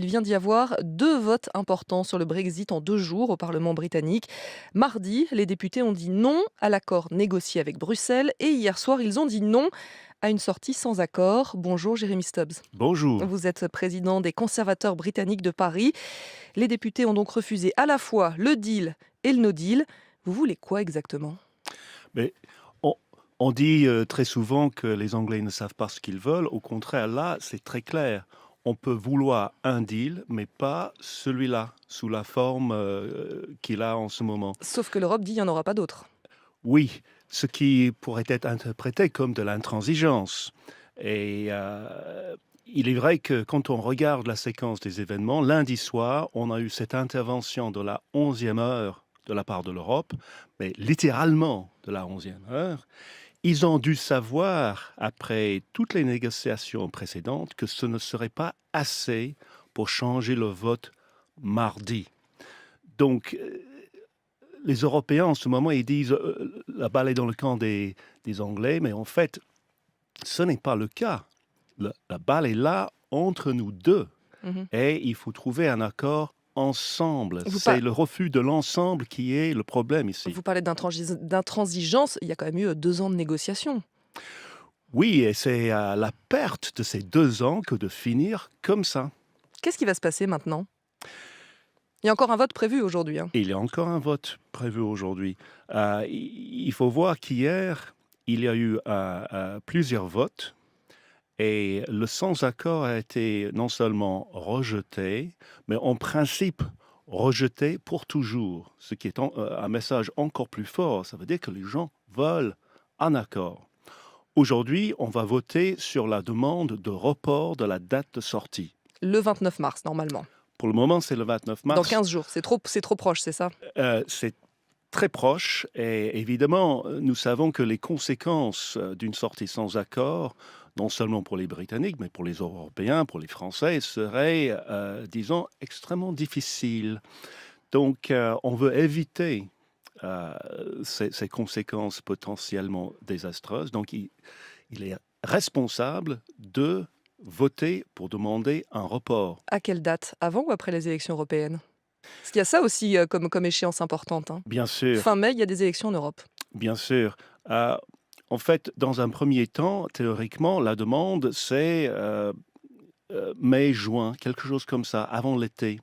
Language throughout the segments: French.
Il vient d'y avoir deux votes importants sur le Brexit en 2 jours au Parlement britannique. Mardi, les députés ont dit non à l'accord négocié avec Bruxelles et hier soir, ils ont dit non à une sortie sans accord. Bonjour Jérémy Stubbs. Bonjour. Vous êtes président des conservateurs britanniques de Paris. Les députés ont donc refusé à la fois le deal et le no deal. Vous voulez quoi exactement? Mais on, on dit très souvent que les Anglais ne savent pas ce qu'ils veulent. Au contraire, là, c'est très clair. On peut vouloir un deal, mais pas celui-là, sous la forme qu'il a en ce moment. Sauf que l'Europe dit qu'il n'y en aura pas d'autres. Oui, ce qui pourrait être interprété comme de l'intransigeance. Et il est vrai que quand on regarde la séquence des événements, lundi soir, on a eu cette intervention de la 11e heure de la part de l'Europe, mais littéralement de la 11e heure. Ils ont dû savoir, après toutes les négociations précédentes, que ce ne serait pas assez pour changer le vote mardi. Donc, les Européens, en ce moment, ils disent la balle est dans le camp des Anglais, mais en fait, ce n'est pas le cas. La balle est là entre nous deux Mhm. et il faut trouver un accord ensemble. Vous, C'est par- le refus de l'ensemble qui est le problème ici. Vous parlez d'intransigeance, il y a quand même eu 2 ans de négociations. Oui, et c'est à la perte de ces 2 ans que de finir comme ça. Qu'est-ce qui va se passer maintenant? Il y a encore un vote prévu aujourd'hui, hein. Et il y a encore un vote prévu aujourd'hui. Il faut voir qu'hier, il y a eu plusieurs votes. Et le sans-accord a été non seulement rejeté, mais en principe rejeté pour toujours, ce qui est un message encore plus fort. Ça veut dire que les gens veulent un accord. Aujourd'hui, on va voter sur la demande de report de la date de sortie. Le 29 mars, normalement. Pour le moment, c'est le 29 Dans mars. 15 jours. C'est trop proche, c'est ça? C'est très proche et évidemment, nous savons que les conséquences d'une sortie sans accord, non seulement pour les Britanniques, mais pour les Européens, pour les Français, seraient, disons, extrêmement difficiles. Donc, on veut éviter ces conséquences potentiellement désastreuses. Donc, il est responsable de voter pour demander un report. À quelle date? Avant ou après les élections européennes? Parce qu'il y a ça aussi comme échéance importante, hein. Bien sûr. Fin mai, il y a des élections en Europe. Bien sûr. En fait, dans un premier temps, théoriquement, la demande, c'est mai, juin, quelque chose comme ça, avant l'été.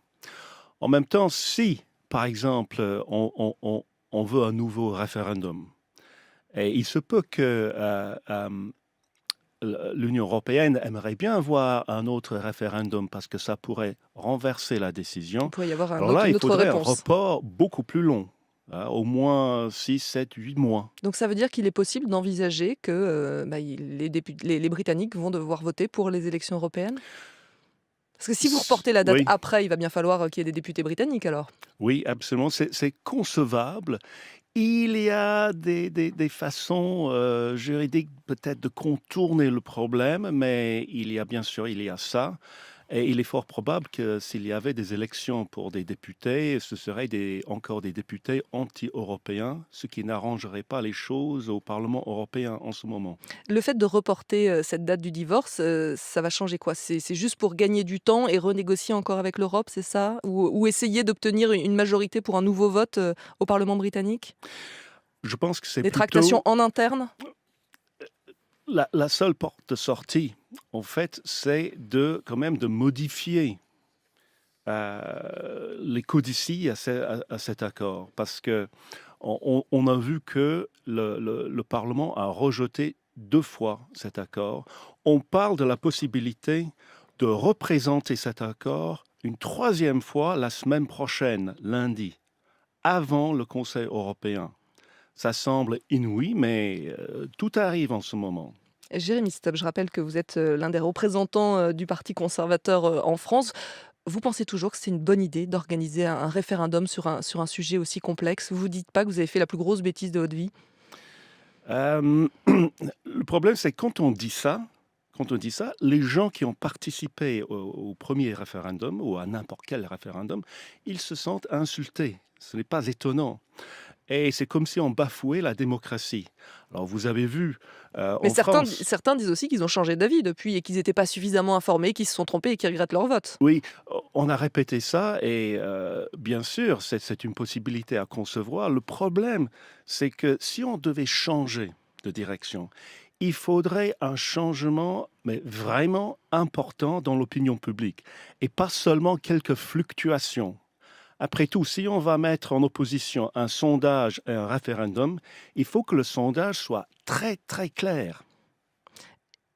En même temps, si, par exemple, on veut un nouveau référendum, et il se peut que l'Union européenne aimerait bien avoir un autre référendum parce que ça pourrait renverser la Il décision. pourrait y avoir Alors là, une il autre faudrait un réponse. report beaucoup plus long, hein, au moins 6, 7, 8 mois. Donc ça veut dire qu'il est possible d'envisager que les Britanniques vont devoir voter pour les élections européennes? Parce que si vous reportez la date Oui. après, il va bien falloir qu'il y ait des députés britanniques alors. Oui, absolument, c'est concevable. Il y a des façons, juridiques peut-être de contourner le problème, mais il y a bien sûr, il y a ça et il est fort probable que s'il y avait des élections pour des députés, ce seraient encore des députés anti-européens, ce qui n'arrangerait pas les choses au Parlement européen en ce moment. Le fait de reporter cette date du divorce, ça va changer quoi? C'est juste pour gagner du temps et renégocier encore avec l'Europe, c'est ça? Ou essayer d'obtenir une majorité pour un nouveau vote au Parlement britannique? Je pense que c'est Des tractations plutôt en interne? la seule porte de sortie, en fait, c'est quand même de modifier les codicies à cet accord. Parce que on a vu que le Parlement a rejeté 2 fois cet accord. On parle de la possibilité de représenter cet accord une 3e fois la semaine prochaine, lundi, avant le Conseil européen. Ça semble inouï, mais tout arrive en ce moment. Jérémy Stubbs, je rappelle que vous êtes l'un des représentants du Parti conservateur en France. Vous pensez toujours que c'est une bonne idée d'organiser un référendum sur un sujet aussi complexe? Vous vous dites pas que vous avez fait la plus grosse bêtise de votre vie? Le problème, c'est quand on dit ça, les gens qui ont participé au premier référendum ou à n'importe quel référendum, ils se sentent insultés. Ce n'est pas étonnant. et c'est comme si on bafouait la démocratie. Alors vous avez vu, Mais en France. certains disent aussi qu'ils ont changé d'avis depuis et qu'ils n'étaient pas suffisamment informés, qu'ils se sont trompés et qu'ils regrettent leur vote. Oui, on a répété ça et bien sûr, c'est une possibilité à concevoir. Le problème, c'est que si on devait changer de direction, il faudrait un changement, mais vraiment important dans l'opinion publique et pas seulement quelques fluctuations. Après tout, si on va mettre en opposition un sondage et un référendum, il faut que le sondage soit très, très clair.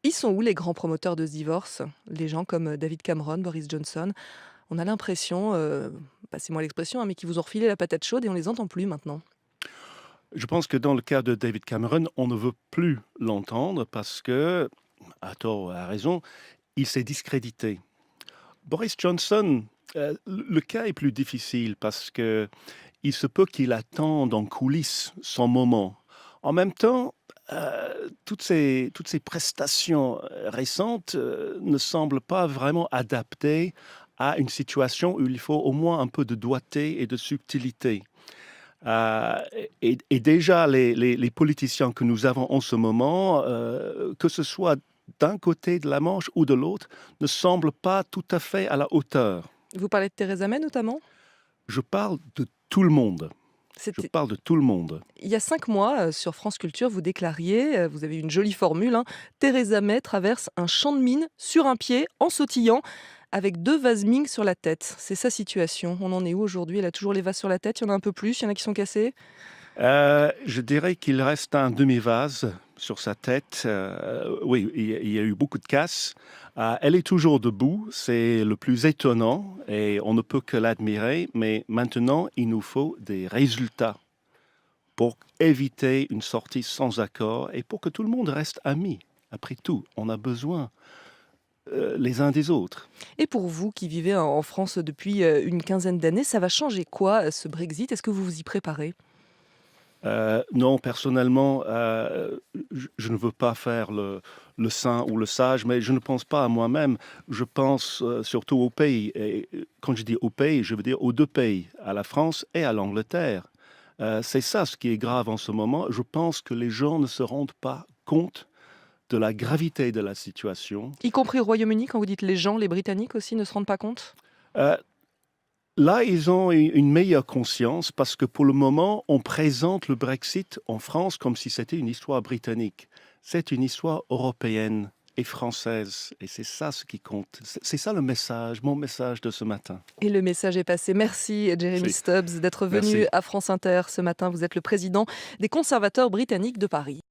Ils sont où les grands promoteurs de ce divorce? Les gens comme David Cameron, Boris Johnson. On a l'impression, passez-moi l'expression, hein, mais qu'ils vous ont refilé la patate chaude et on les entend plus maintenant. Je pense que dans le cas de David Cameron, on ne veut plus l'entendre parce que, à tort ou à raison, il s'est discrédité. Boris Johnson, le cas est plus difficile parce que il se peut qu'il attende en coulisses son moment. En même temps, toutes ces prestations récentes ne semblent pas vraiment adaptées à une situation où il faut au moins un peu de doigté et de subtilité. Heu et déjà les politiciens que nous avons en ce moment, que ce soit d'un côté de la Manche ou de l'autre, ne semblent pas tout à fait à la hauteur. Vous parlez de Theresa May notamment? Je parle de tout le monde. Je C'était parle de tout le monde. il y a 5 mois, sur France Culture, vous déclariez, vous avez une jolie formule, hein: «Theresa May traverse un champ de mines sur un pied, en sautillant, avec 2 vases Ming sur la tête». C'est sa situation. On en est où aujourd'hui? Elle a toujours les vases sur la tête? Il y en a un peu plus? Il y en a qui sont cassés? Je dirais qu'il reste un demi-vase sur sa tête. Oui, il y a eu beaucoup de casses. Elle est toujours debout, c'est le plus étonnant et on ne peut que l'admirer, mais maintenant, il nous faut des résultats pour éviter une sortie sans accord et pour que tout le monde reste ami. Après tout, on a besoin, les uns des autres. Et pour vous qui vivez en France depuis, une quinzaine d'années, ça va changer quoi, ce Brexit? Est-ce que vous vous y préparez? Non, personnellement, je ne veux pas faire le saint ou le sage, mais je ne pense pas à moi-même. Je pense, surtout au pays et quand je dis au pays, je veux dire aux 2 pays, à la France et à l'Angleterre. C'est ça ce qui est grave en ce moment. Je pense que les gens ne se rendent pas compte de la gravité de la situation. Y compris au Royaume-Uni, quand vous dites les gens, les Britanniques aussi ne se rendent pas compte? Heu Là, ils ont une meilleure conscience parce que pour le moment, on présente le Brexit en France comme si c'était une histoire britannique. C'est une histoire européenne et française et c'est ça ce qui compte. C'est ça le message, mon message de ce matin. Et le message est passé. Merci Jeremy Si, Stubbs d'être venu merci. à France Inter ce matin. Vous êtes le président des conservateurs britanniques de Paris.